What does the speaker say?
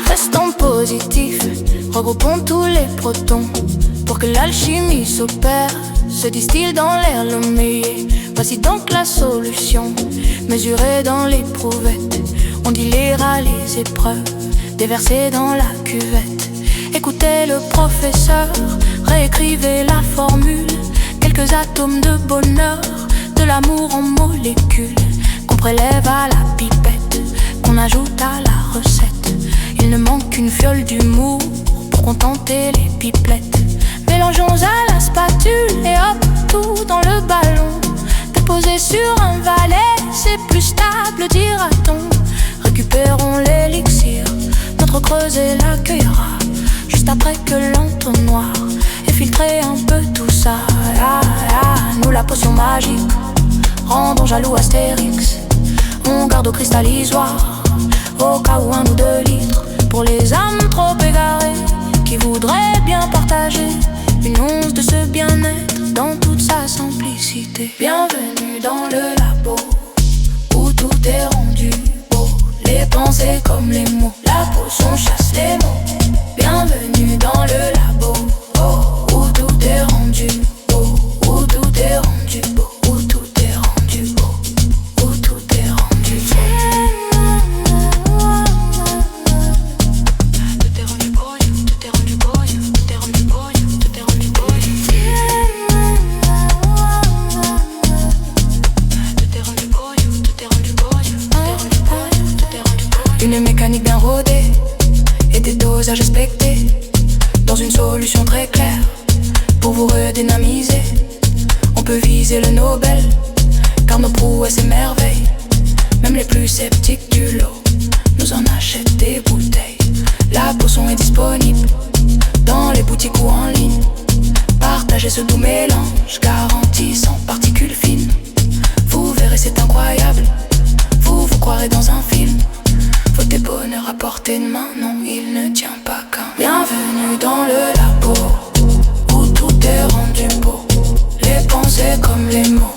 Restons positifs, regroupons tous les protons pour que l'alchimie s'opère, se distille dans l'air l'hommeillé. Voici donc la solution, mesurée dans l'éprouvettes. On dilera les épreuves, déversées dans la cuvette. Écoutez le professeur, réécrivez la formule. Quelques atomes de bonheur, de l'amour en molécules, qu'on prélève à la pipette, qu'on ajoute à la recette. Il ne manque qu'une fiole d'humour pour contenter les pipelettes. Mélangeons à la spatule et hop, tout dans le ballon. Déposé sur un valet, c'est plus stable, dira-t-on. Récupérons l'élixir, notre creuset l'accueillera. Juste après que l'entonnoir ait filtré un peu tout ça. Nous la potion magique, rendons jaloux Astérix. On garde au cristallisoire, au cas où 1 ou 2 litres, pour les âmes trop égarées qui voudraient bien partager une once de ce bien-être dans toute sa simplicité. Bienvenue dans le labo où tout est rendu beau, les pensées comme les mots, la potion chasse les mots. Bienvenue dans le labo où tout est rendu beau, où tout est rendu beau, où tout est rendu beau, où tout est rendu beau. Tout est rendu beau, tout est rendu beau, tout est rendu beau, tout est rendu beau. Tout est rendu beau, tout est rendu beau, tout est rendu beau. Une mécanique bien rodée et des dosages respectés dans une solution très claire pour vous redynamiser. On peut viser le Nobel car nos prouesses et merveilles, même les plus sceptiques du lot nous en achètent des bouteilles. La potion est disponible dans les boutiques ou en ligne. Partagez ce doux mélange garanti sans particules fines. Vous verrez, c'est incroyable, vous vous croirez dans un film. Votre bonheur à portée de main, non, il ne tient pas qu'un. Bienvenue dans le labo où tout est rendu beau, les pensées comme les mots,